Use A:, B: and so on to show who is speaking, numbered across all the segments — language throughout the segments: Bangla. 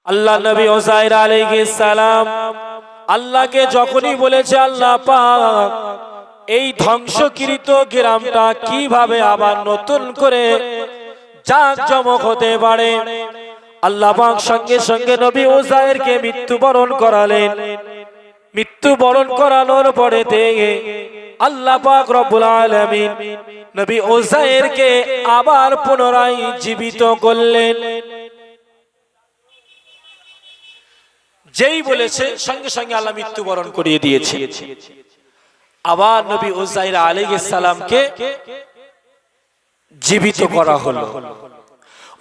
A: আল্লাহ নবী উযাইর আলাইহিস সালাম আল্লাহকে যখনই বলেছে আল্লাহ পাক এই ধ্বংসকৃত গ্রামটা কিভাবে আবার নতুন করে জাঁকজমক হতে পারে, আল্লাহ পাক সঙ্গে সঙ্গে নবী উযাইরকে মৃত্যুবরণ করালেন। মৃত্যুবরণ করানোর পরে থেকে আল্লাহ পাক রব্বুল আলামিন নবী উযাইরকে আবার পুনরায় জীবিত করলেন। যেই বলেছে সঙ্গে সঙ্গে আল্লাহ মৃত্যুবরণ করিয়ে দিয়েছে। আবার নবী উযাইর আলাইহিস সালামকে জীবিত করা হলো।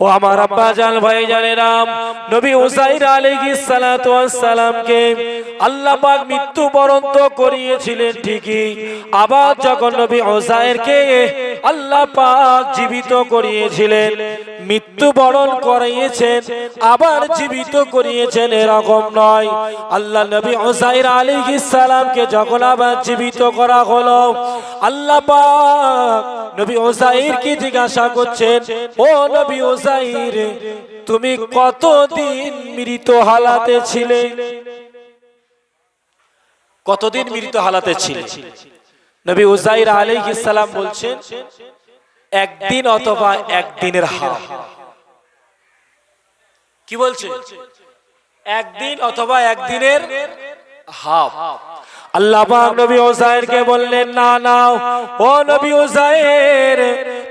A: ও আমার আব্বা জান ভাই জানেরাম, নবী উযাইর আলাইহিস সালাতু ওয়াস সালামকে আল্লাহ পাক মৃত্যুবরণ তো করিয়েছিলেন ঠিকই, আবার যখন নবী উযাইরকে আল্লাহ পাক জীবিত করিয়েছিলেন, মৃত্যুবরণ করিয়েছেন আবার জীবিত করিয়েছেন এরকম নয়। আল্লাহ নবী উযাইর আলাইহিস সালামকে যখন আবার জীবিত করা হলো, আল্লাহ পাক নবী উযাইরকে জিজ্ঞাসা করছেন, ও নবী উযাইর, তুমি কতদিন মৃত হালাতে ছিলে? কতদিন মৃত হালাতে ছিলে? নবী উযাইর আলাইহিস সালাম বলছেন, একদিন অথবা একদিনের হাফ। কি বলছে? একদিন অথবা একদিনের হাফ। আল্লাহ পাক নবী উযাইরকে বললেন, না না ও নবী উযাইর,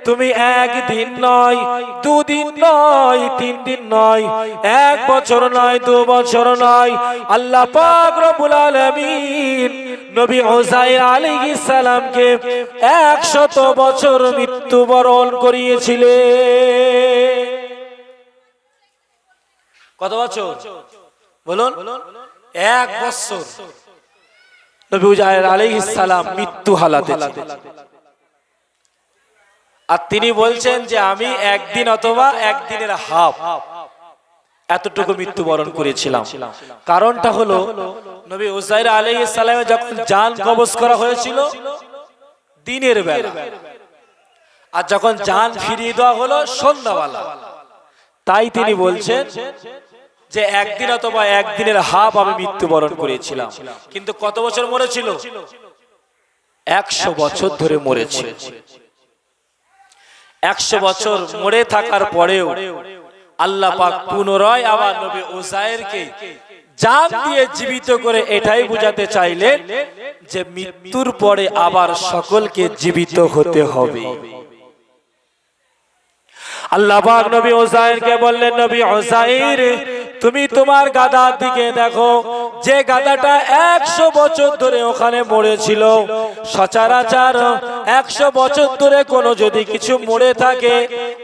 A: তুমি একদিন নয়, দুদিন নয়, 3 দিন নয়, 1 বছর নয়, 2 বছর নয়, আল্লাহ পাক রব্বুল আলামিন নবী উযাইর আলাইহিস সালামকে 100 বছর মৃত্যুবরণ করিয়েছিলেন। কত বছর বলুন? 1 বছর নবী উযাইর আলাইহিস সালাম মৃত্যু হালাতে ছিলেন। আর তিনি বলছেন যে আমি একদিন অথবা একদিনের হাফ এতটুকু মৃত্যুবরণ করেছিলাম। কারণটা হলো নবী উযাইর আলাইহিস সালামের যখন জান কবজ করা হয়েছিল দিনের বেলা, আর যখন জান ফিরিয়ে দেওয়া হলো সন্ধ্যাবেলা, তাই তিনি বলছেন যে একদিন অথবা একদিনের হাফ আমি মৃত্যুবরণ করেছিলাম। কিন্তু কত বছর মরেছিল? 100 বছর ধরে মরেছে। 100 বছর মরে থাকার পরেও আল্লাহ পাক পুনরায় আবার নবী উযাইরকে জান দিয়ে জীবিত করে এটাই বোঝাতে চাইলেন যে মৃত্যুর পরে আবার সকলকে জীবিত হতে হবে। আল্লাহ পাক নবী উযাইরকে বললেন, নবী উযাইর, তুমি তোমার গাধার দিকে দেখো, যে গাধাটা 100 বছর ধরে ওখানে মরেছিল। সচরাচর 100 বছর ধরে কোনো যদি কিছু মরে থাকে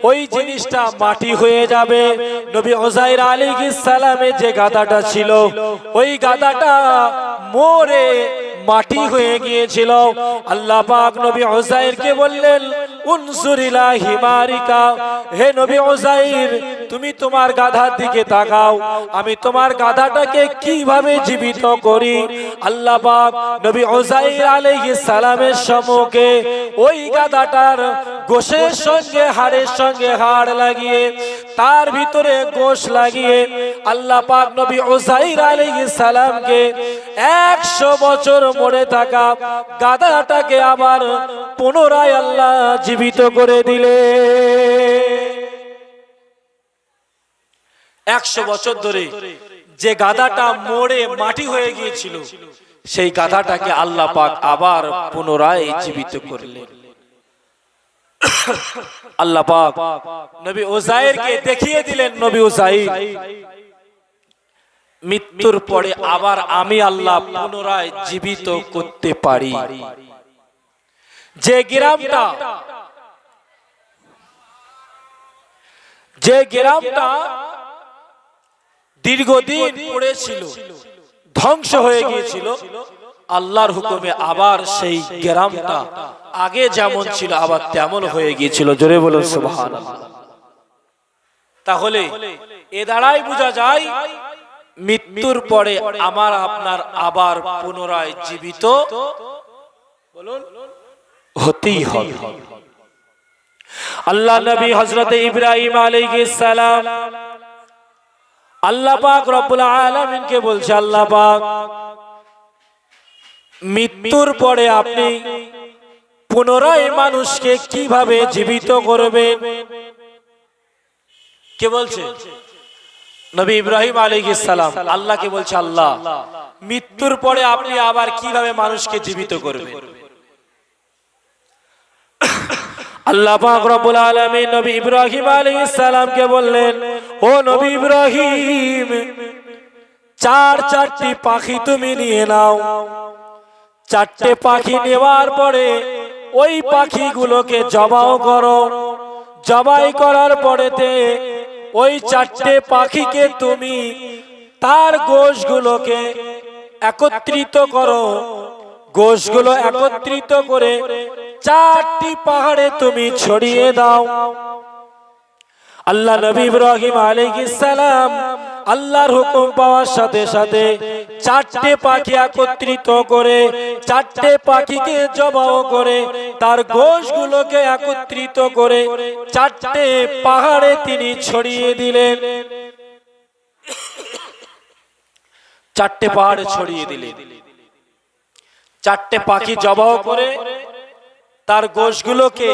A: ওই জিনিসটা মাটি হয়ে যাবে। নবী উযাইর আলাইহিস সালামের যে গাধাটা ছিল ওই গাধাটা মরে মাটি হয়ে গিয়েছিল। আল্লাহ পাক নবী উযাইরকে বললেন, উনজুর ইলা হিমারিকা, হে নবী উযাইর, তুমি তোমার গাধার দিকে তাকাও, আমি তোমার গাধাটাকে কিভাবে জীবিত করি। আল্লাহ পাক নবী উযাইর আলাইহিস সালামের সম্মুখে ওই গাধাটার গোশের সঙ্গে হাড়ের সঙ্গে হাড় লাগিয়ে, তার ভিতরে গোশ লাগিয়ে আল্লাহ পাক নবী উযাইর আলাইহিস সালামকে 100 বছর মরে থাকা গাধাটাকে আবার পুনরায় আল্লাহ জীবিত করে দিলে। 100 বছর ধরে যে গাধাটা মরে মাটি হয়ে গিয়েছিল সেই গাধাটাকে আল্লাহ পাক আবার পুনরায় জীবিত করলেন। আল্লাহ পাক নবী উযাইরকে দেখিয়ে দিলেন, নবী উযাইর, মৃত্যুর পরে আবার আমি আল্লাহ পুনরায় জীবিত করতে পারি। যে গ্রামটা দীর্ঘদিন পড়েছিল, ধ্বংস হয়ে গিয়েছিল, আল্লাহর হুকুমে আবার সেই গ্রামটা আগে যেমন ছিল আবার তেমন হয়ে গিয়েছিল। জোরে বলুন সুবহানাল্লাহ। তাহলে এ দ্বারাই বোঝা যায় মৃত্যুর পরে আমার আপনার আবার পুনরায় জীবিত বলুন হতেই হবে। আল্লাহ নবী হযরত ইব্রাহিম আলাইহিস সালাম আল্লাহ পাক রব্বুল আলামিনকে বলছে, আল্লাহ পাক মৃত্যুর পরে আপনি পুনরায় মানুষকে কিভাবে জীবিত করবেন? কে বলছে? নবী ইব্রাহিম আলাইহিস সালাম আল্লাহকে বলছে, আল্লাহ মৃত্যুর পরে আপনি আবার কিভাবে মানুষকে জীবিত করবেন? আল্লাহ পাক রব্বুল আলামিন নবী ইব্রাহিম আলাইহিস সালামকে বললেন, ও নবী ইব্রাহিম, চারটি পাখি তুমি নিয়ে নাও। চারটে পাখি নেওয়ার পরে ওই পাখিগুলোকে জবাই করো। জবাই করার পরেতে ওই চারটে পাখিকে তুমি তার গোশগুলোকে একত্রিত করো। গোশগুলো একত্রিত করে চারটি পাহাড়ে তুমি ছড়িয়ে দাও। আল্লাহ নবী ইব্রাহিম আলাইহিস সালাম আল্লাহর হুকুম পাওয়ার সাথে সাথে চারটে পাখি একত্রিত করে চারটে পাখিকে জবাই করে তার গোশগুলোকে একত্রিত করে চারটে পাহাড়ে তিনি ছড়িয়ে দিলেন। চারটে পাহাড়ে ছড়িয়ে দিলেন। চারটে পাখি জবাই করে তার গোশগুলোকে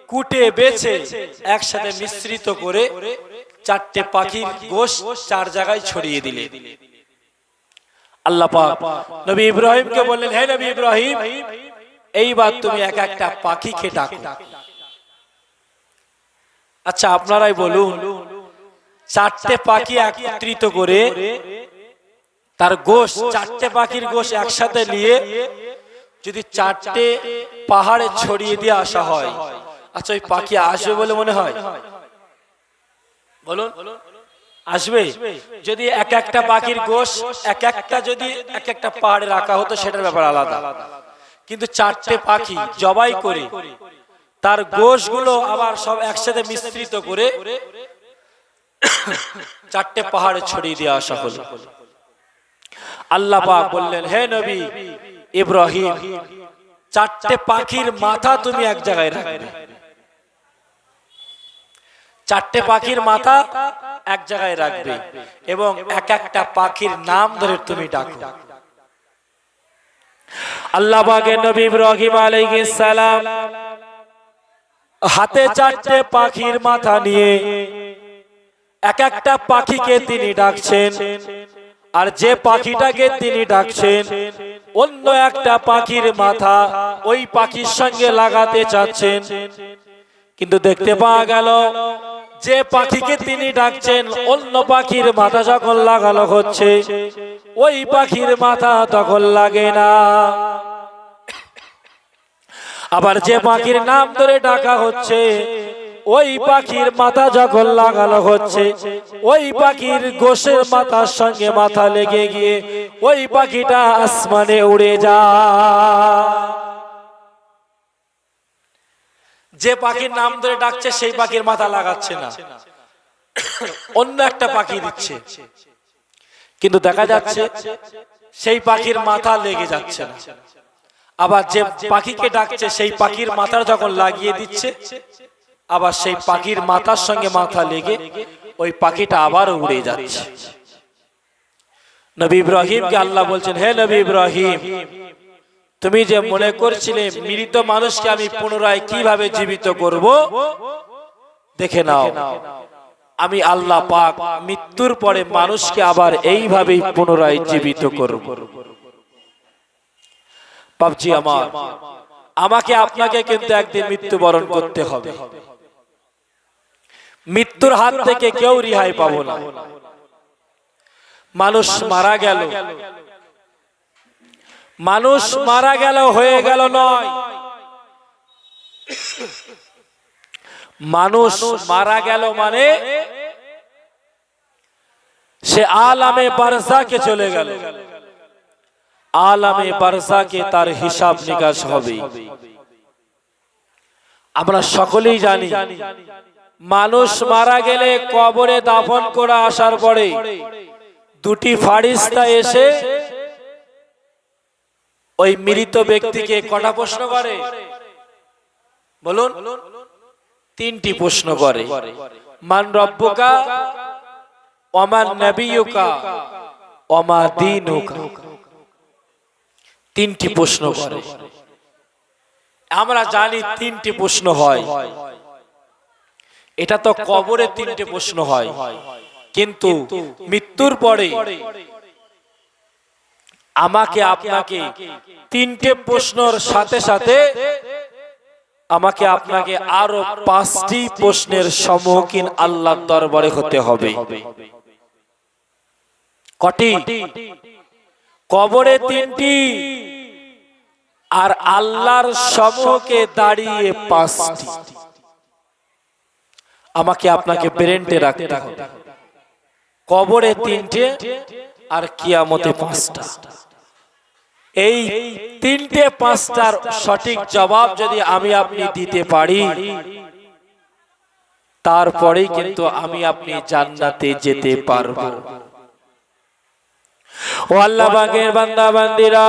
A: কুটে বেছে একসাথে মিশ্রিত করে চারটে পাখির গোশ চার জায়গায় ছড়িয়ে দিলেন। আল্লাহ পাক নবী ইব্রাহিমকে বললেন, হে নবী ইব্রাহিম, এইবার তুমি এক একটা পাখিকে ডাকো। আচ্ছা আপনারাই বলুন, চারটে পাখি একত্রিত করে তার গোশ, চারটে পাখির গোশ একসাথে নিয়ে যদি চারটে পাহাড়ে ছড়িয়ে দিয়ে আসা হয়, আচ্ছা ওই পাখি আসবে বলে মনে হয়? বলুন, আসবে? যদি এক একটা পাখির গোশ এক একটা পাহাড়ে রাখা হতো সেটার ব্যাপার আলাদা, কিন্তু চারটে পাখি জবাই করে তার গোশগুলো আবার সব একসাথে মিশ্রিত করে চারটে পাহাড়ে ছড়িয়ে দিয়ে আসা হলো। আল্লাহ পাক বললেন, হে নবী ইব্রাহিম, চারটে পাখির মাথা তুমি এক জায়গায় রাখবে। চারটে পাখির মাথা এক জায়গায় রাখবে এবং এক একটা পাখির নাম ধরে তুমি ডাকো। আল্লাহ পাকের নবী ইব্রাহিম আলাইহিস সালাম হাতে চারটে পাখির মাথা নিয়ে এক একটা পাখিকে তিনি ডাকছেন, আর যে পাখিটাকে তিনি ডাকছেন অন্য একটা পাখির মাথা ওই পাখির সঙ্গে লাগাতে চাচ্ছেন, কিন্তু দেখতে পাওয়া গেল যে পাখিকে তিনি ডাকছেন অন্য পাখির মাথা যখন লাগানো হচ্ছে ওই পাখির মাথা তখন লাগে না। আবার যে পাখির নাম ধরে ডাকা হচ্ছে ওই পাখির মাথা যখন লাগানো হচ্ছে ওই পাখির গোশের মাথার সঙ্গে মাথা লেগে গিয়ে ওই পাখিটা আসমানে উড়ে যায়। যে পাখির নাম ধরে ডাকছে সেই পাখির মাথা লাগাচ্ছে না, অন্য একটা পাখি দিচ্ছে, কিন্তু দেখা যাচ্ছে সেই পাখির মাথা লেগে যাচ্ছে না। আবার যে পাখিকে ডাকছে সেই পাখির মাথা যখন লাগিয়ে দিচ্ছে আবার সেই পাখির মাথার সঙ্গে মাথা লেগে ওই পাখিটা আবার উড়ে যাচ্ছে। নবী ইব্রাহিমকে আল্লাহ বলছেন, হে নবী ইব্রাহিম, তুমি যে মনে করছিলে মৃত মানুষকে আমি পুনরায় কিভাবে জীবিত করব, দেখে নাও আমি আল্লাহ পাক মৃত্যুর পরে মানুষকে আবার এইভাবেই পুনরায় জীবিত করব। বাপজি আমার, আমাকে আপনাকে কিন্তু একদিন মৃত্যুবরণ করতে হবে। মৃত্যুর হাত থেকে কেউ রেহাই পাবো না। মানুষ মারা গেল, মানুষ মারা গেল হয়ে গেল নয়, মানুষ মারা গেল মানে সে আলামে বারজাকে চলে গেল। আলামে বারজাকে তার হিসাব নিকাশ হবে। আমরা সকলেই জানি মানুষ মারা গেলে কবরে দাফন করে আসার পরে দুটি ফারিস্তা এসে ওই মৃত ব্যক্তিকে কটা প্রশ্ন করে? বলুন, তিনটি প্রশ্ন করে। মান রব্বুকা, ওমান নবিয়ুকা ওমা দীনুকা, তিনটি প্রশ্ন করে। আমরা জানি তিনটি প্রশ্ন হয়, এটা তো কবরে তিনটি প্রশ্ন হয়, কিন্তু মৃত্যুর পরে আমাকে আপনাকে তিনটে প্রশ্নর সাথে সাথে আমাকে আপনাকে আরো 5টি প্রশ্নের সম্মুখীন আল্লাহর দরবারে হতে হবে। কটি? কবরে 3টি, আর আল্লাহর সম্মুখে দাঁড়িয়ে 5টি। আমাকে আপনাকে ব্রেনটে রাখতে হবে, কবরে 3টে আর কিয়ামতে 5টা। এই 3টে 5টার সঠিক জবাব যদি আমি আপনি দিতে পারি, তারপরেই কিন্তু আমি আপনি জান্নাতে যেতে পারবো। ও আল্লাহ পাকের বান্দা বান্দিরা,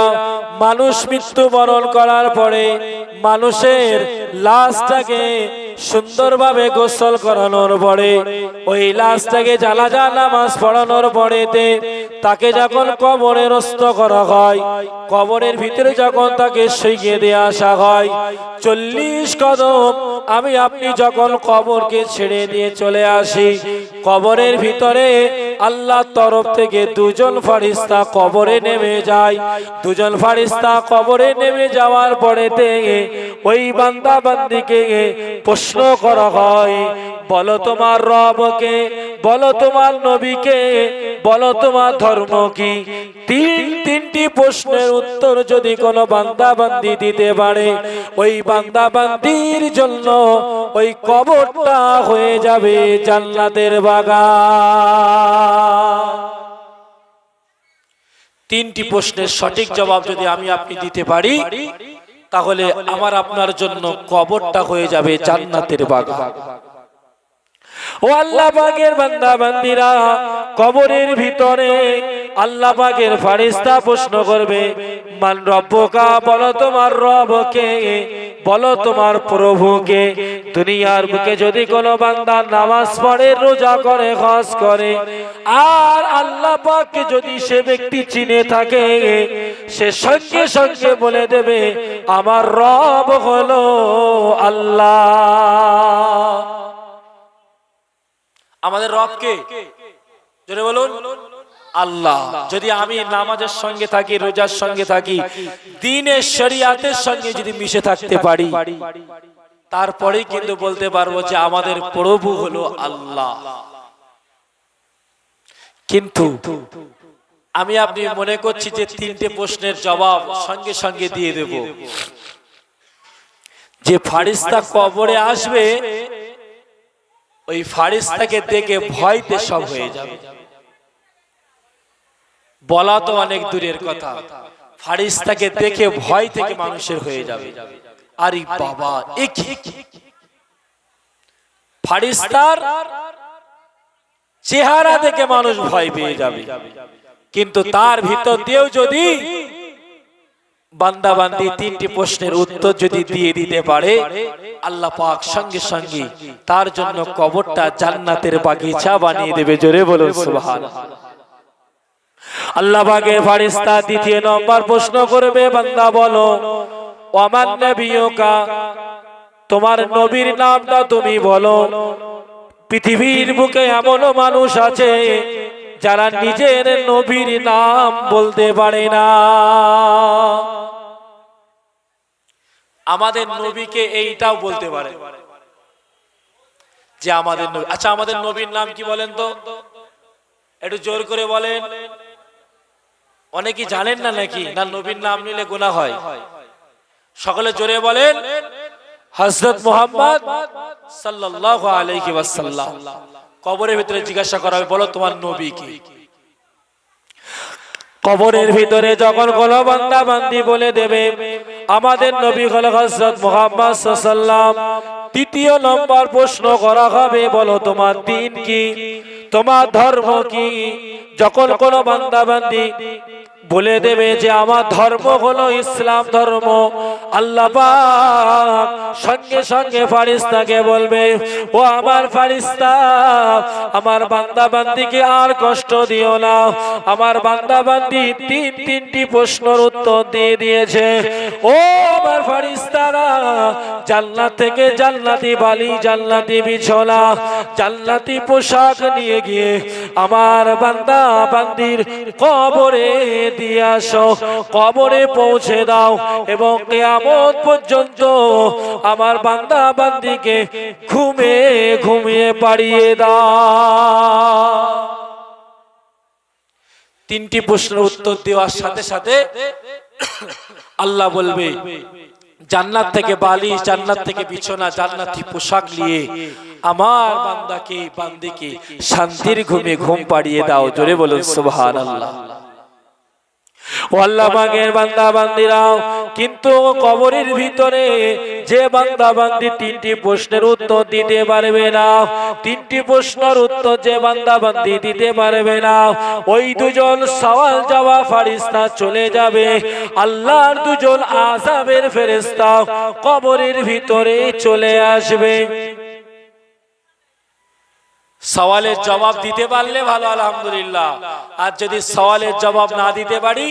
A: মানুষ মৃত্যুবরণ করার পরে মানুষের লাশটাকে সুন্দরভাবে গোসল করানোর পরে, ওই লাশটাকে জানাজা নামাজ পড়ানোর পরেতে তাকে যখন কবরে রস্ত করা হয়, কবরের ভিতরে যখন তাকে শুইয়ে দিয়ে আসা হয়, 40 কদম আমি আপনি যখন কবরকে ছেড়ে দিয়ে চলে আসি, কবরের ভিতরে আল্লাহর তরফ থেকে 2জন ফেরেশতা কবরে নেমে যায়। 2জন ফেরেশতা কবরে নেমে যাওয়ার পরেতে ওই বান্দা বান্দিকে প্রশ্ন করা হয়, বলো তোমার রবকে, বলো তোমার নবীকে, বলো তোমার ধর্ম কি। তিনটি প্রশ্নের উত্তর যদি কোনো বান্দা বান্দি দিতে পারে, ওই বান্দা বান্দির জন্য ওই কবরটা হয়ে যাবে জান্নাতের বাগান। 3টি প্রশ্নের সঠিক জবাব যদি আমি আপনি দিতে পারি, তাহলে আমার আপনার জন্য কবরটা হয়ে যাবে জান্নাতের বাগান। ও আল্লাহ পাকের বান্দা বান্দিরা, কবরের ভিতরে আল্লাহ পাকের ফেরেশতা প্রশ্ন করবে, মান রব্বুকা, বলো তোমার রবকে, বলো তোমার প্রভুকে। দুনিয়ার বুকে যদি কোনো বান্দা নামাজ পড়ে, রোজা করে, হজ করে, আর আল্লাহ পাককে যদি সে ব্যক্তি চিনে থাকে, সে সঙ্গে সঙ্গে বলে দেবে আমার রব হলো আল্লাহ। আমাদের রব কে? জোরে বলুন, আল্লাহ। যদি আমি নামাজের সঙ্গে থাকি, রোজার সঙ্গে থাকি, দ্বীনের শরিয়াতের সঙ্গে যদি মিশে থাকতে পারি, তারপরেই কিন্তু বলতে পারবো যে আমাদের প্রভু হলো আল্লাহ। কিন্তু আমি আপনি মনে করছি যে 3টে প্রশ্নের জবাব সঙ্গে সঙ্গে দিয়ে দেব। যে ফেরেশতা কবরে আসবে, ওই ফেরেশতাকে দেখে ভয়তে সব হয়ে যাবে। বলা তো অনেক দূরের কথা, ফেরেশতাকে দেখে ভয় থেকে মানুষের হয়ে যাবে। আরে বাবা, এ কি? ফেরেশতার চেহারা দেখে মানুষ ভয় পেয়ে যাবে, কিন্তু তার ভিতর দিয়েও যদি বান্দা বান্দি 3টি প্রশ্নের উত্তর যদি দিয়ে দিতে পারে, আল্লাহ পাক সঙ্গে সঙ্গে তার জন্য কবরটা জান্নাতের বাগিচা বানিয়ে দেবে। জোরে বলুন সুবহানাল্লাহ। আল্লাহ পাকের ফেরেশতা 2য় নম্বর প্রশ্ন করবে, বান্দা বলো ওমান নবিয়ুকা, তোমার নবীর নামটা তুমি বলো। পৃথিবীর বুকে এমন মানুষ আছে যারা নিজের নবীর নাম বলতে পারে না। আমাদের নবীকে এইটাও বলতে পারে যে আমাদের নবী। আচ্ছা, আমাদের নবীর নাম কি বলেন তো? একটু জোর করে বলেন। অনেকেই জানেন না নাকি? না, নবীর নাম নিলে গুনাহ হয়। সকলে জোরে বলেন, হযরত মুহাম্মদ সাল্লাল্লাহু আলাইহি ওয়াসাল্লাম। কবরের ভিতরে জিজ্ঞাসা করা হবে, বলো তোমার নবী কি? কবরের ভিতরে যখন কোনো বান্দা বান্দি বলে দেবে আমাদের নবী হলো হযরত মুহাম্মদ সাল্লাল্লাহু আলাইহি ওয়াসাল্লাম, 3য় নম্বর প্রশ্ন করা হবে, বলো তোমার দ্বীন কি, তোমার ধর্ম কি। যখন কোনো বান্দা বান্দি বলে দেবে যে আমার ধর্ম হলো ইসলাম ধর্ম। আল্লাহ পাক সঙ্গে সঙ্গে ফারিস্তাকে বলবে, ও আমার ফারিস্তা, আমার বান্দা বান্দিকে আর কষ্ট দিও না। আমার বান্দা বান্দি তিনটি প্রশ্নের উত্তর দিয়ে দিয়েছে। ও আমার ফারিস্তারা, জান্নাত থেকে জান্নাতি বালি, জান্নাতি বিছানা, জান্নাতি পোশাক নিয়ে গিয়ে আমার বান্দা বান্দির কবরে দিয়ে আসো, কবরে পৌঁছে দাও এবং কিয়ামত পর্যন্ত আমার বান্দা বান্দিকে ঘুমিয়ে পাড়িয়ে দাও। তিনটি প্রশ্নের উত্তর দেওয়ার সাথে সাথে আল্লাহ বলবে, জান্নাত থেকে বালিশ, জান্নাত থেকে বিছানা, জান্নাতি পোশাক নিয়ে আমার বান্দাকে বান্দিকে শান্তির ঘুমে ঘুম পাড়িয়ে দাও। জোরে বলুন সুবহানাল্লাহ। ও আল্লাহ পাকের বান্দা বান্দিরাও, কিন্তু কবরের ভিতরে যে বান্দা বান্দি তিনটি প্রশ্নের উত্তর দিতে পারবে না, তিনটি প্রশ্নের উত্তর যে বান্দা বান্দি দিতে পারবে না, ওই দুজন সওয়াল জবাব ফেরেশতা চলে যাবে। আল্লাহর দুজন আযাবের ফেরেশতা কবরের ভিতরে চলে আসবে। সওয়ালের জবাব দিতে পারলে ভালো, আলহামদুলিল্লাহ। আর যদি সওয়ালের জবাব না দিতে পারি,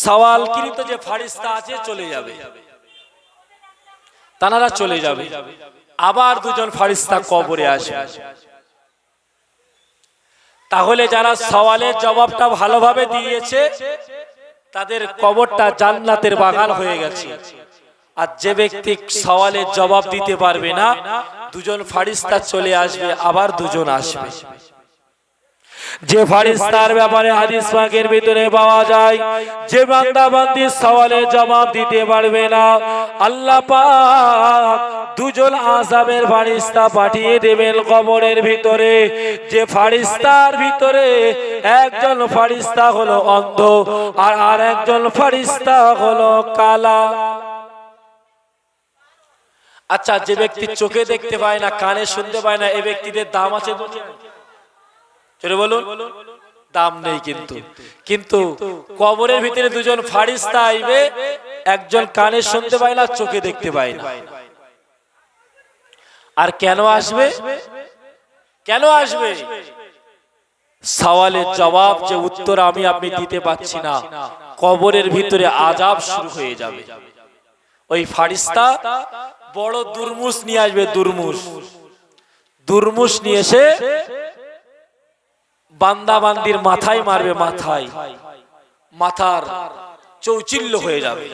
A: সওয়ালকৃত যে ফেরেশতা আছে চলে যাবে, তারা চলে যাবে। আবার দুজন ফেরেশতা কবরে আসবে। তাহলে যারা সওয়ালের জবাবটা ভালোভাবে দিয়েছে তাদের কবরটা জান্নাতের বাগান হয়ে গেছে। আর যে ব্যক্তি সওয়ালের জবাব দিতে পারবে না, দুজন ফেরেশতা চলে আসবে, আবার দুজন আসবে। যে ফেরেশতার ব্যাপারে হাদিস পাকের ভিতরে পাওয়া যায়, যে বান্দা বান্দি সওয়ালের জবাব দিতে পারবে না, আল্লাহ পাক দুজন আযাবের ফেরেশতা পাঠিয়ে দেবেন কবরের ভিতরে। যে ফেরেশতার ভিতরে একজন ফেরেশতা হলো অন্ধ, আর আরেকজন ফেরেশতা হলো কালা। আচ্ছা, যে ব্যক্তি চোখে দেখতে পায় না, কানে শুনতে পায় না, এই ব্যক্তিদের দাম আছে দুনিয়ায়? চলে বলুন, দাম নেই। কিন্তু কবরের ভিতরে দুজন ফেরেশতা আইবে, একজন কানে শুনতে পায় না, চোখে দেখতে পায় না। আর কেন আসবে? কেন আসবে? সওয়ালের জবাব যে উত্তর আমি আপনি দিতে পাচ্ছি না, কবরের ভিতরে আযাব শুরু হয়ে যাবে। ওই ফেরেশতা বড় দুর্মুষ নিয়ে আসবে, দুর্মুষ নিয়ে এসে বান্দা বান্দির মাথায় মারবে, মাথার চৌচিল্য হয়ে যাবে,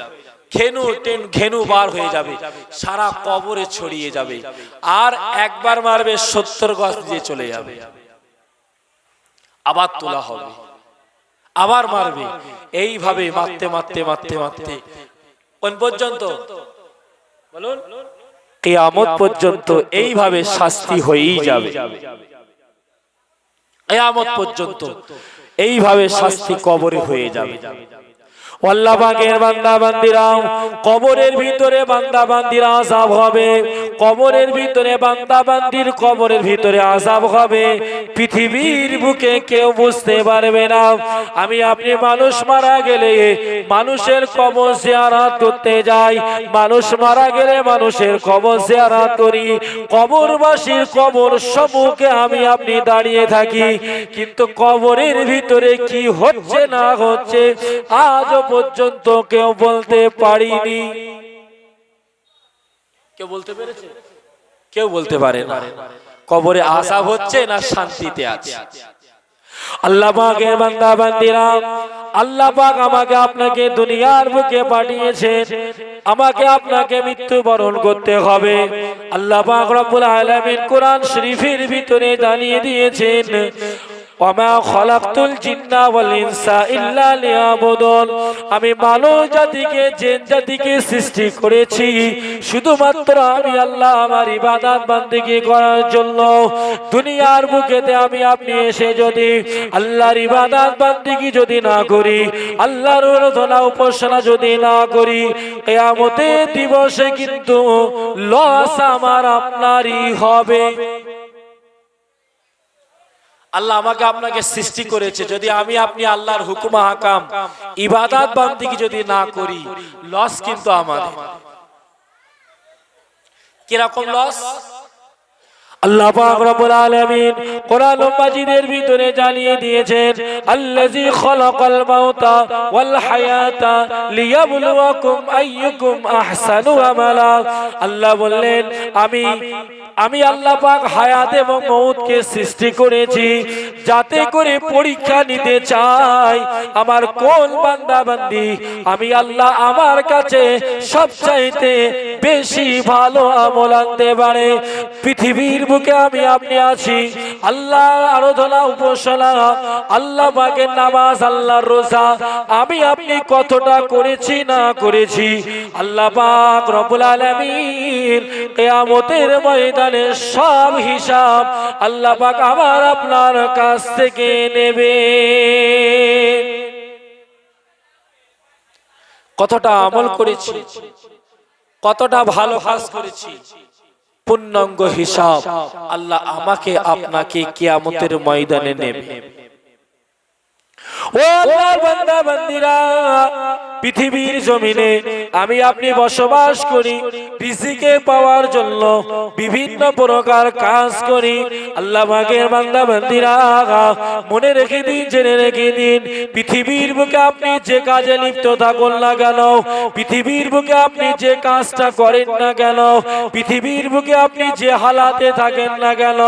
A: ঘেনু বার হয়ে যাবে, সারা কবরে ছড়িয়ে যাবে। আর একবার মারবে 70 গজ দিয়ে চলে যাবে। আবার তোলা হবে, আবার মারবে, এইভাবে মারতে মারতে মারতে মারতে কোন পর্যন্ত বলুন? কিয়ামত পর্যন্ত এইভাবে শাস্তি হয়েই যাবে। কিয়ামত পর্যন্ত এইভাবে শাস্তি কবরে হয়ে যাবে। আল্লাহ পাকের বান্দা বান্দিরা, কবরের ভিতরে বান্দা বান্দির আযাব হবে, কবরের ভিতরে বান্দা বান্দির কবরের ভিতরে আযাব হবে। পৃথিবীর বুকে কেউ বুঝতে পারবে না। আমি আপনি মানুষ মারা গেলে মানুষের কবর জিয়ারত করতে যাই, মানুষ মারা গেলে মানুষের কবর জিয়ারত করি, কবরবাসীর কবর সম্মুখে আমি আপনি দাঁড়িয়ে থাকি, কিন্তু কবরের ভিতরে কি হচ্ছে না হচ্ছে আজ পর্যন্ত কেউ বলতে পারিনি। কেউ বলতে পেরেছে? কেউ বলতে পারে না। কবরে আযাব হচ্ছে না শান্তিতে আছে। আল্লাহ পাকের বান্দা বান্দিরা, আল্লাহ পাক আমাকে আপনাকে দুনিয়ার বুকে পাঠিয়েছেন, আমাকে আপনাকে মৃত্যুবরণ করতে হবে। আল্লাহ পাক রব্বুল আলামিন কোরআন শরীফের ভিতরে জানিয়ে দিয়েছেন, ওয়ামা খালাকতুল জিন্না ওয়াল ইনসা ইল্লা লিয়াবুদুন, আমি মানব জাতিকে জিন জাতিকে সৃষ্টি করেছি শুধুমাত্র আমি আল্লাহ আমার ইবাদত বান্দেগী করার জন্য। দুনিয়ার বুকেতে আমি আপনি এসে যদি আল্লাহর ইবাদত বান্দেগী যদি না করি, আল্লাহর আরাধনা উপাসনা যদি না করি, কিয়ামতের দিবসে কিন্তু লস আমার আপনারই হবে। আল্লাহ আমাকে আপনাকে সৃষ্টি করেছে, যদি আমি আপনি আল্লাহর হুকুম হাকাম ইবাদত বান্দিগি যদি না করি, লস কিন্তু আমাদের। কিরকম লস? আল্লাহ পাক রব্বুল আলামিন কোরআন মাজিদের ভিতরে জানিয়ে দিয়েছেন, আল্লাযী খালাকাল মাউতা ওয়াল হায়াতা লিয়াবলুয়াকুম আইয়ুকুম আহসানু আমালা। আল্লাহ বললেন, আমি আল্লাহ পাক হায়াত এবং মউতকে সৃষ্টি করেছি যাতে করে পরীক্ষা নিতে চাই আমার কোন বান্দা বান্দি আমি আল্লাহ আমার কাছে সবচাইতে বেশি ভালো আমল আনতে পারে। পৃথিবীর বুকে আমি আপনি আছি, আল্লাহর আরাধনা উপাসনা, আল্লাহ পাকের নামাজ, আল্লাহর রোজা আমি আপনি কতটা করেছি না করেছি, আল্লাহ পাক রব্বুল আলামিন কিয়ামতের ময়দানে সব হিসাব আল্লাহ পাক আমার আপনার কাছ থেকে নেবে। কতটা আমল করেছি, কতটা ভালো কাজ করেছি, পূর্ণাঙ্গ হিসাব আল্লাহ আমাকে আপনাকে কিয়ামতের ময়দানে নেবে। ও আল্লাহর বান্দা বান্দিরা, পৃথিবীর জমিনে আমি আপনি বসবাস করি, রিজিকে পাওয়ার জন্য বিভিন্ন প্রকার কাজ করি। আল্লাহ পাকের বান্দা বান্দিরা, মনে রেখে দিন, জেনে রেখে দিন, পৃথিবীর বুকে আপনি যে কাজে লিপ্ত থাকুন না কেন, পৃথিবীর বুকে আপনি যে কাজটা করেন না কেন, পৃথিবীর বুকে আপনি যে হালাতে থাকেন না কেন,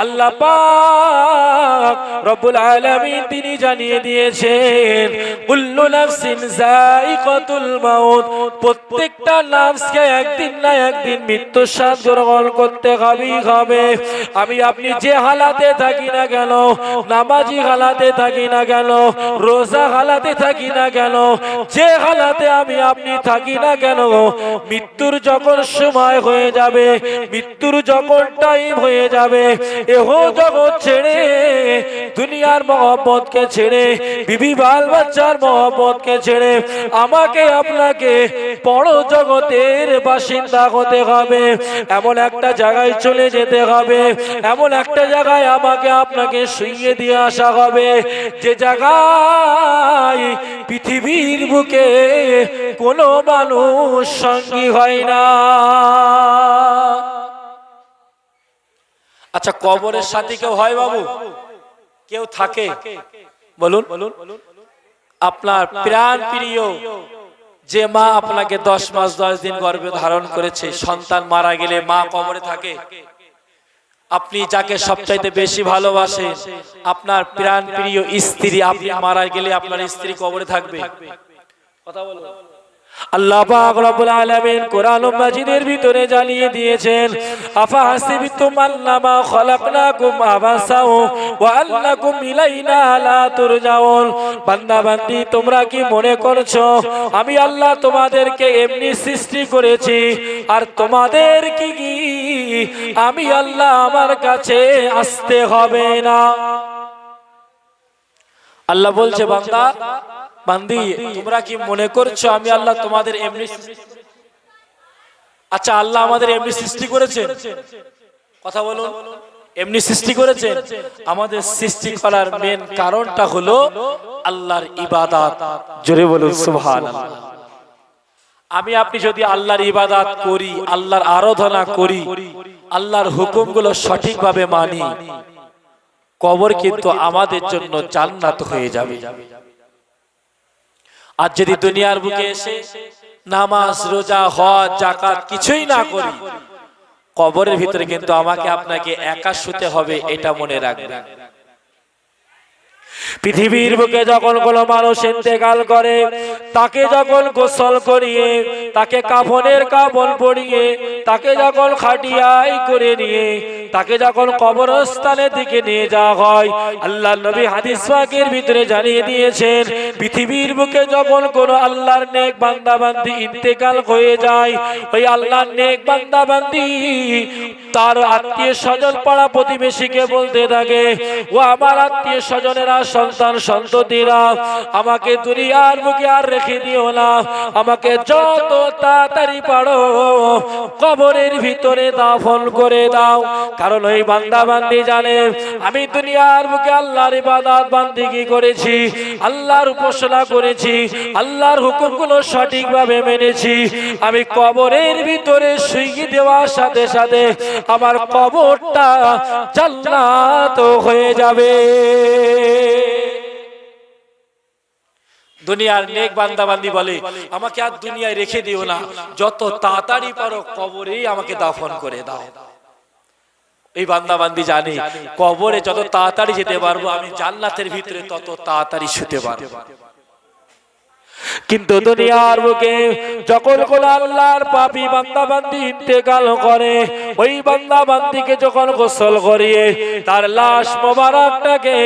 A: আল্লাহ পাক রব্বুল আলামিন তিনি জানিয়ে দিয়েছেন, কুল্লু নাফসিন যায়িকাতুল মাউত, প্রত্যেকটা নাফসকে একদিন না একদিন মৃত্যুর স্বাদ গ্রহণ করতে হবে। আমি আপনি যে হালাতে থাকি না কেন, নামাজি হালাতে থাকি না কেন, রোজা হালাতে থাকি না কেন, যে হালাতে আমি আপনি থাকি না কেন, মৃত্যুর যখন সময় হয়ে যাবে, মৃত্যুর যখন টাইম হয়ে যাবে, এহ জগৎ ছেড়ে, দুনিয়ার মহব্বতকে ছেড়ে, বিবি বাল বাচ্চার মহব্বতকে ছেড়ে আমাকে আপনাকে বড় জগতের বাসিন্দা হতে হবে। এমন একটা জায়গায় চলে যেতে হবে, এমন একটা জায়গায় আমাকে আপনাকে শুইয়ে দিয়ে আসা হবে, যে জায়গায় পৃথিবীর বুকে কোনো মানুষ সঙ্গী হয় না। আচ্ছা, কবরের সাথে কেউ হয় বাবু? কেউ থাকে? বলুন। আপনার প্রাণ প্রিয় যে মা আপনাকে 10 মাস 10 দিন গর্ভে ধারণ করেছে, সন্তান মারা গেলে মা কবরে থাকে। আপনি যাকে সবচাইতে বেশি ভালোবাসেন, আপনার প্রাণ প্রিয় স্ত্রী, আপনি মারা গেলে আপনার স্ত্রী কবরে থাকবে। কথা বলুন। আল্লাহ পাক রব্বুল আলামিন কোরআন মাজিদের ভিতরে জানিয়ে দিয়েছেন, আফা হাসিবতুম আন্নামা খলাকনাকুম আবাসা ওয়া আন্নাকুম ইলাইনা লা তুরজাউন। বান্দা বান্দি, তোমরা কি মনে করছো আমি আল্লাহ তোমাদেরকে এমনি সৃষ্টি করেছি আর তোমাদের কি আমি আল্লাহ আমার কাছে আসতে হবে না? আল্লাহ বলছে, বান্দা বান্দি, তোমরা কি মনে করছো আমি আল্লাহ তোমাদের এমনি? আচ্ছা, আল্লাহ আমাদের এমনি সৃষ্টি করেছেন? কথা বলুন। এমনি সৃষ্টি করেছেন? আমাদের সৃষ্টি করার মেন কারণটা হলো আল্লাহর ইবাদত। জোরে বলুন সুবহানাল্লাহ। আমি আপনি যদি আল্লাহর ইবাদত করি, আল্লাহর আরাধনা করি, আল্লাহর হুকুমগুলো সঠিকভাবে মানি, কবর কিন্তু আমাদের জন্য জান্নাত হয়ে যাবে। আর যদি দুনিয়ার বুকে এসে নামাজ, রোজা, হজ, যাকাত কিছুই না করি, কবরের ভিতরে কিন্তু আমাকে আপনাকে একা শুতে হবে, এটা মনে রাখবেন। পৃথিবীর বুকে যখন কোনো মানুষ ইন্তেকাল করে, তাকে যখন গোসল করিয়ে, তাকে কাফনের কাফন পরিয়ে, তাকে যখন খাটিয়ায় করে নিয়ে, তাকে যখন কবরস্থানের দিকে নিয়ে যাওয়া হয়, আল্লাহ নবী হাদিস পাকের ভিতরে জানিয়ে দিয়েছেন, পৃথিবীর বুকে যখন কোনো আল্লাহর নেক বান্দা বান্দি ইন্তেকাল হয়ে যায়, ওই আল্লাহর নেক বান্দা বান্দি তার আত্মীয় স্বজন পাড়া প্রতিবেশীকে বলতে থাকে, ও আমার আত্মীয় স্বজনেরা, সন্তান সন্ততিরা, আমাকে দুনিয়ার বুকে আর রেখে দিও না, আমাকে যত তাড়াতাড়ি পারো কবরের ভিতরে দাফন করে দাও। কারণ ওই বান্দা বান্দি জানে আমি দুনিয়ার বুকে আল্লাহর ইবাদত বান্দিগি করেছি, আল্লাহর উপাসনা করেছি, আল্লাহর হুকুমগুলো সঠিকভাবে মেনেছি। আমি কবরের ভিতরে শুইয়ে দেওয়ার সাথে সাথে আমার কবরটা জান্নাত হয়ে যাবে। দুনিয়ার নেক বান্দা বান্দি বলে, আমাকে আর দুনিয়ায় রেখে দিও না, যত তাড়াতাড়ি পারো কবরেই আমাকে দাফন করে দাও। এই বান্দা বান্দি জানে কবরে যত তাড়াতাড়ি যেতে পারবো আমি জান্নাতের ভিতরে তত তাড়াতাড়ি শুতে পারবো। কিন্তু দুনিয়ার বুকে যখন কোন আল্লাহর পাপী বান্দা বান্দি ইন্তেকাল করে, ওই বান্দা বান্দিকে যখন গোসল করিয়ে তার লাশ মোবারকটাকে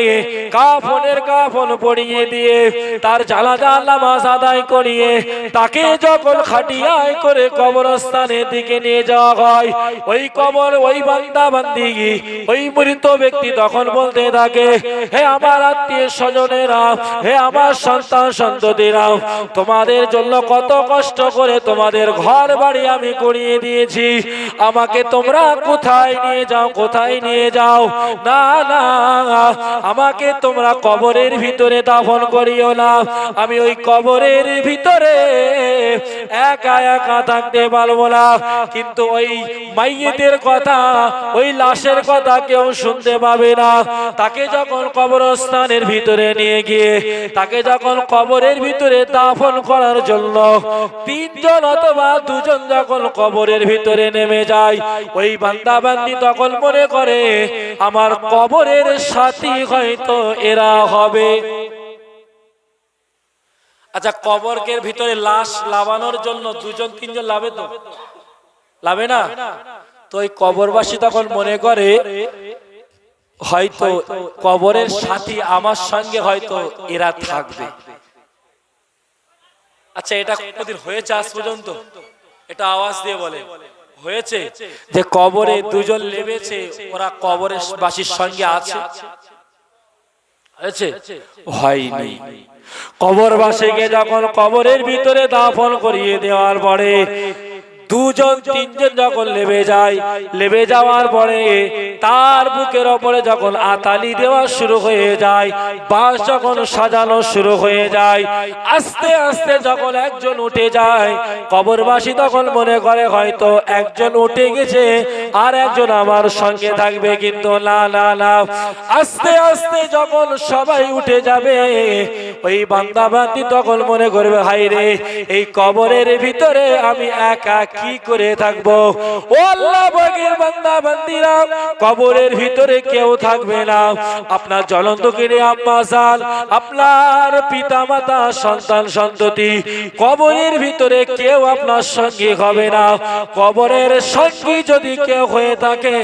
A: কাফনের কাফন পরিয়ে দিয়ে তার জানাজা নামাজ আদায় করিয়ে তাকে যখন খাটিয়ায় করে কবরস্থানের দিকে নিয়ে যাওয়া হয়, ওই কবর ওই বান্দা বান্দি ওই মৃত ব্যক্তি তখন বলতে থাকে, হে আমার আত্মীয় স্বজনেরা, হে আমার সন্তান সন্ততিরা, তোমাদের জন্য কত কষ্ট করে তোমাদের ঘর বাড়ি আমি করিয়ে দিয়েছি, আমাকে তোমরা কোথায় নিয়ে যাও, কোথায় নিয়ে যাও, না না আমাকে তোমরা কবরের ভিতরে দাফন করিও না, আমি ওই কবরের ভিতরে একা একা থাকতে পারবো না। কিন্তু ওই মাইয়েতের কথা, ওই লাশের কথা কেউ শুনতে পাবে না। তাকে যখন কবরস্থানের ভিতরে নিয়ে গিয়ে তাকে যখন কবরের ভিতরে দাফন করার জন্য তিনজন অথবা দুজন যখন কবরের ভিতরে নেমে যায়, ওই বান্দা বান্দি তখন মনে করে আমার কবরের সাথী হয়তো এরা হবে। আচ্ছা, কবরের ভিতরে লাশ লাগানোর জন্য দুজন তিনজন লাভে তো লাভে না? তো ওই কবরবাসী তখন মনে করে হয়তো কবরের সাথী আমার সঙ্গে হয়তো এরা থাকবে। আচ্ছা, এটা কতদিন হয়েছে আজ পর্যন্ত? এটা আওয়াজ দিয়ে বলে হয়েছে যে কবরে দুজন লেবেছে, ওরা কবরের বাসীর সঙ্গে আছে? হয়েছে? হয়নি। কবরবাসীকে যখন কবরের ভিতরে দাফন করিয়ে দেওয়ার পরে দুজন তিনজন যখন লেবে যাওয়ার পরে তার বুকের ওপরে যখন আতালি দেওয়া শুরু হয়ে যায়, বাঁশ যখন সাজানো শুরু হয়ে যায়, আস্তে আস্তে যখন একজন উঠে যায়, কবরবাসী তখন মনে করে হয়তো একজন উঠে গেছে আর একজন আমার সঙ্গে থাকবে। কিন্তু না না না, আস্তে আস্তে যখন সবাই উঠে যাবে, ওই বান্দা বান্দি তখন মনে করবে, হায় রে, এই কবরের ভিতরে আমি একা কি করে থাকবো? ও আল্লাহ পাকের বান্দা বান্দিরা, কবরের ভিতরে কেউ থাকবে না। আপনার জ্বলন্ত কিনে আম্মা জান, আপনার পিতা মাতা, সন্তান সন্ততি, কবরের ভিতরে কেউ আপনার সঙ্গী হবে না। কবরের সঙ্গী যদি কেউ হয়ে থাকে,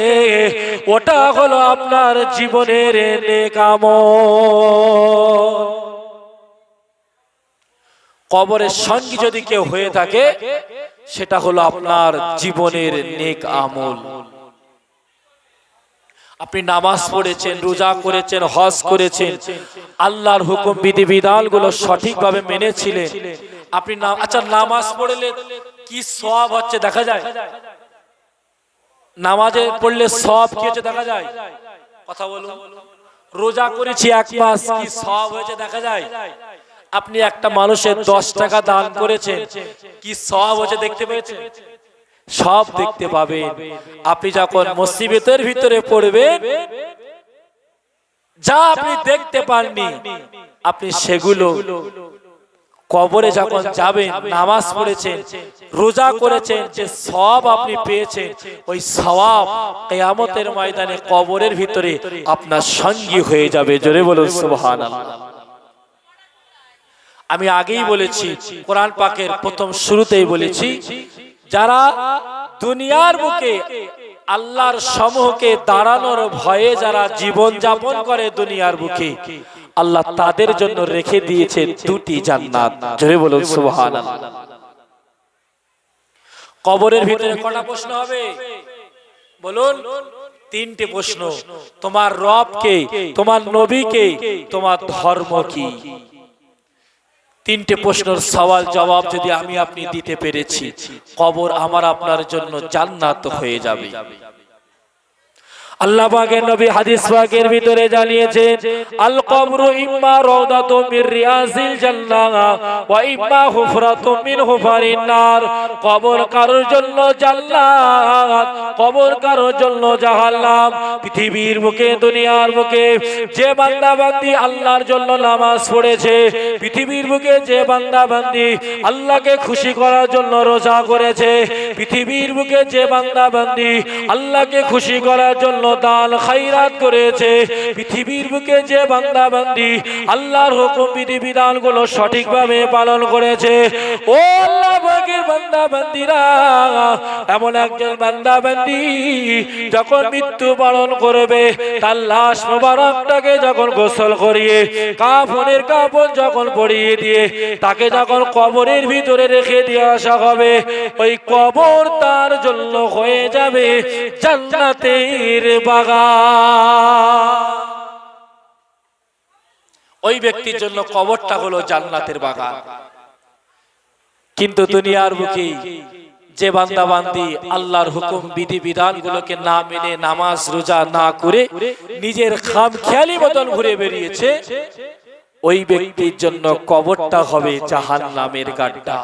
A: ওটা হলো আপনার জীবনের নেক আমল। কবরের সঙ্গী যদি কেউ হয়ে থাকে, সেটা হলো আপনার জীবনের নেক আমল। আপনি নামাজ পড়েছেন, রোজা করেছেন, হজ করেছেন, আল্লাহর হুকুম বিধি বিধানগুলো সঠিকভাবে মেনেছিলেন। আপনি আচ্ছা, নামাজ পড়লে কি সওয়াব হচ্ছে দেখা যায়? নামাজে পড়লে সওয়াব কি হচ্ছে দেখা যায়? কথা বলুন। রোজা করেছি 1 মাস, কি সওয়াব হয়েছে দেখা যায়? আপনি একটা মানুষের 10 টাকা দান করেছেন, কি সওয়াব হচ্ছে দেখতে পেয়েছেন? সব দেখতে পাবেন। আপনি যখন মুসিবতের ভিতরে পড়বেন, যা আপনি দেখতে পাননি, আপনি সেগুলো কবরে যখন যাবেন, নামাজ পড়েছেন, রোজা করেছেন, যে সওয়াব আপনি পেয়েছেন, ওই সওয়াব কিয়ামতের ময়দানে কবরের ভিতরে আপনার সঙ্গী হয়ে যাবে। জোরে বলুন সুবহানাল্লাহ। আমি আগেই বলেছি, কোরআন পাকের প্রথম শুরুতেই বলেছি, যারা দুনিয়ার বুকে আল্লাহর সম্মুখে দাঁড়ানোর ভয়ে যারা জীবন যাপন করে দুনিয়ার বুকে, আল্লাহ তাদের জন্য রেখে দিয়েছে 2টি জান্নাত। জোরে বলুন সুবহানাল্লাহ। কবরের ভিতরে কটা প্রশ্ন হবে? বলুন তিনটে প্রশ্ন, তোমার রব কে, তোমার নবী কে, তোমার ধর্ম কি? তিনটে প্রশ্নের সওয়াল জবাব যদি আমি আপনি দিতে পেরেছি, কবর আমার আপনার জন্য জান্নাত হয়ে যাবে। আল্লাহ পাকের নবী হাদিস পাকের ভিতরে জানিয়েছেন, আল কবরু ইম্মা রাউদাতুম মির রিয়াজিল জান্নাহ ওয়া ইম্মা হুফরাতুম মিন হুফারিন নার। কবর কারোর জন্য জান্নাত, কবর কারোর জন্য জাহান্নাম। পৃথিবীর বুকে, দুনিয়ার বুকে যে বান্দা বান্দি আল্লাহর জন্য নামাজ পড়েছে, পৃথিবীর বুকে যে বান্দা বান্দি আল্লাহকে খুশি করার জন্য রোজা করেছে, পৃথিবীর বুকে যে বান্দা বান্দি আল্লাহকে খুশি করার জন্য দান খায়রাত করেছে, পৃথিবীর বুকে যে বান্দা বান্দি আল্লাহর হুকুম বিধিবিধানগুলো সঠিকভাবে পালন করেছে, ও আল্লাহ পাকের বান্দা বান্দিরা, এমন একজন বান্দা বান্দি যখন মৃত্যু বরণ করবে, তার লাশ মোবারকটাকে যখন গোসল করিয়ে কাফনের কাপড় যখন পরিয়ে দিয়ে তাকে যখন কবরের ভিতরে রেখে দিয়ে আসা হবে, ওই কবর তার জন্য হয়ে যাবে জান্নাতের বাগান। ওই ব্যক্তির জন্য কবরটা হলো জান্নাতের বাগান। কিন্তু দুনিয়ার বুকে যে বান্দা বান্দি আল্লাহর হুকুম বিধি বিধান গুলোকে না মেনে নামাজ রোজা না করে নিজের খামখেয়ালি মতন ঘুরে বেরিয়েছে, ওই ব্যক্তির জন্য কবরটা হবে জাহান্নামের গাড্ডা।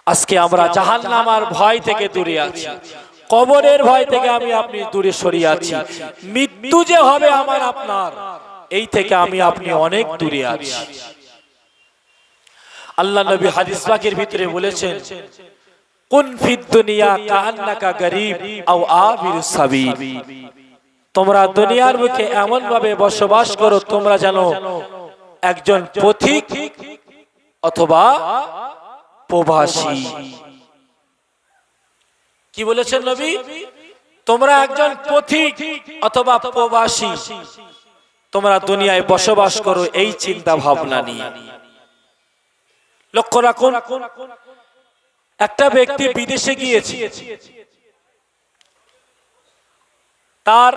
A: আজকে আমরা জাহান্নামের ভয় থেকে দূরে আছি, কবরের ভয় থেকে আমি আপনি দূরে সরিয়ে আছি। মৃত্যু যে হবে আমার আপনার, এই থেকে আমি আপনি অনেক দূরে আছি। আল্লাহ নবী হাদিস পাকের ভিতরে বলেছেন, কুন ফিদ দুনিয়া কাআন্নাকা গরীব আও আবিরুস সাবিল। তোমরা দুনিয়ার বুকে এমন ভাবে বসবাস করো তোমরা জানো একজন পথিক অথবা প্রবাসী। কি বলেছেন নবী? তোমরা একজন পথিক অথবা প্রবাসী, তোমরা দুনিয়ায় বসবাস করো এই চিন্তা ভাবনা নিয়ে। লক্ষ্য রাখুন, একটা ব্যক্তি বিদেশে গিয়েছে, তার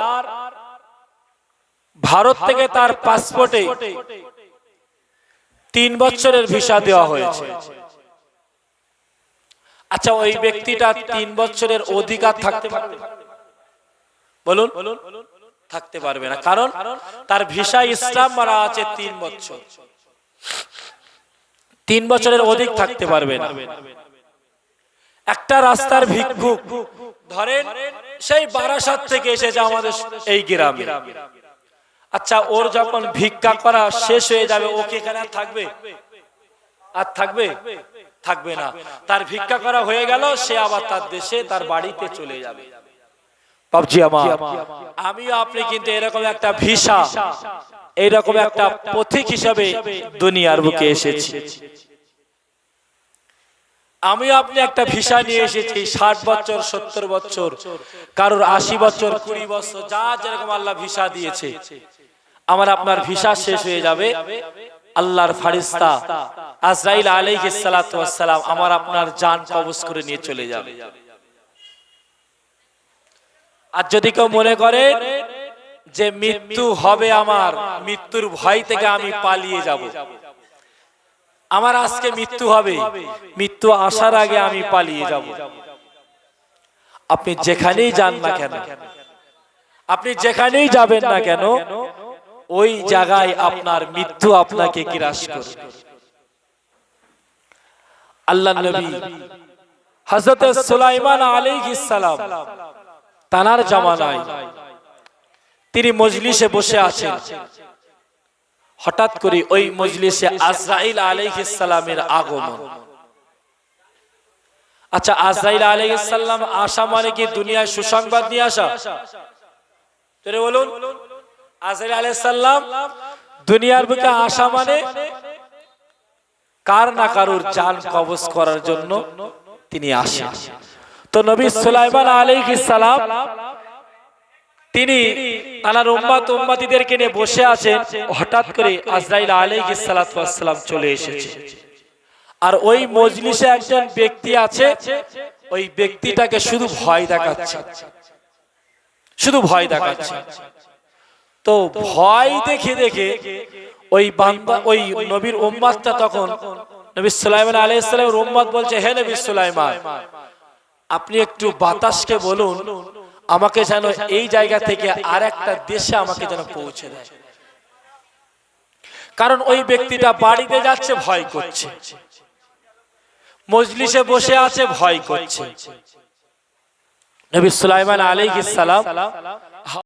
A: ভারত থেকে তার পাসপোর্টে 3 বছরের ভিসা দেওয়া হয়েছে। আচ্ছা, ওই ব্যক্তিটা 3 বছরের অধিকার থাকতে পারবে? বলুন, থাকতে পারবে না। কারণ তার ভিসা ইসলাম মারা আছে 3 বছর, 3 বছরের অধিক থাকতে পারবে না। একটা রাস্তার ভিক্ষুক ধরেন সেই বারাসাত থেকে এসেছে আমাদের এই গ্রামে। আচ্ছা, ওর যখন ভিক্ষা করা শেষ হয়ে যাবে, ও কি এখানে থাকবে? আর থাকবে? থাকবে না। তার ভিক্ষা করা হয়ে গেল, সে আবার তার দেশে তার বাড়িতে চলে যাবে। বাবজি আমার, আমিও আপনি কিন্তু এরকম একটা ভিসা, এইরকম একটা পথিক হিসাবে দুনিয়ার বুকে এসেছি। আমি আপনি একটা ভিসা নিয়ে এসেছি, 60 বছর 70 বছর, কারোর 80 বছর 20 বছর, যা যেরকম আল্লাহ ভিসা দিয়েছে। আমার আপনার ভিসা শেষ হয়ে যাবে, আল্লাহর ফেরেশতা আজরাইল আলাইহিস সালাতু ওয়াস সালাম আমার আপনার জান কবজ করে নিয়ে চলে যাবে। আর যদি কেউ মনে করে যে মৃত্যু হবে, আমার মৃত্যুর ভয় থেকে আমি পালিয়ে যাব, আমার আজকে মৃত্যু হবে, মৃত্যু আসার আগে আমি পালিয়ে যাব, আপনি যেখানেই যান না কেন, আপনি যেখানেই যাবেন না কেন, ওই জায়গায় আপনার মৃত্যু আপনাকে গ্রাস করবে। আল্লাহর নবী হযরত সুলাইমান আলাইহিস সালাম তানার জামানায় তিনি মজলিসে বসে আছেন, হঠাৎ করে ওই মজলিসে আজরাইল আলাইহিস সালামের আগমন। আচ্ছা, আজরাইল আলাইহিস সালাম আসা মানে কি দুনিয়ায় সুসংবাদ নিয়ে আসা? তোরে বলুন, আজরাইল আলাইহিস সালাম দুনিয়ার বুকে আসা মানে কার না কারোর জান কবজ করার জন্য তিনি আসেন। তো নবী সুলাইমান আলাইহিস সালাম তিনি তার উম্মত উম্মতিদেরকে নিয়ে বসে আছেন, হঠাৎ করে আজরাইল আলাইহিস সালাতু ওয়াস সালাম চলে এসেছে। আর ওই মজলিসে একজন ব্যক্তি আছে, ওই ব্যক্তিটাকে শুধু ভয় দেখাচ্ছে, শুধু ভয় দেখাচ্ছে। তো ভয় দেখে দেখে ওই বান্দা, ওই নবীর উম্মতটা তখন নবী সুলাইমান আলাইহিস সালামের উম্মত বলছে, হে নবী সুলাইমান, আপনি একটু বাতাসকে বলুন আমাকে যেন এই জায়গা থেকে আরেকটা দেশে আমাকে যেন পৌঁছে দেয়। কারণ ওই ব্যক্তিটা বাড়িতে যাচ্ছে ভয় করছে, মজলিসে বসে আছে ভয় করছে। নবী সুলাইমান আলাইহিস সালাম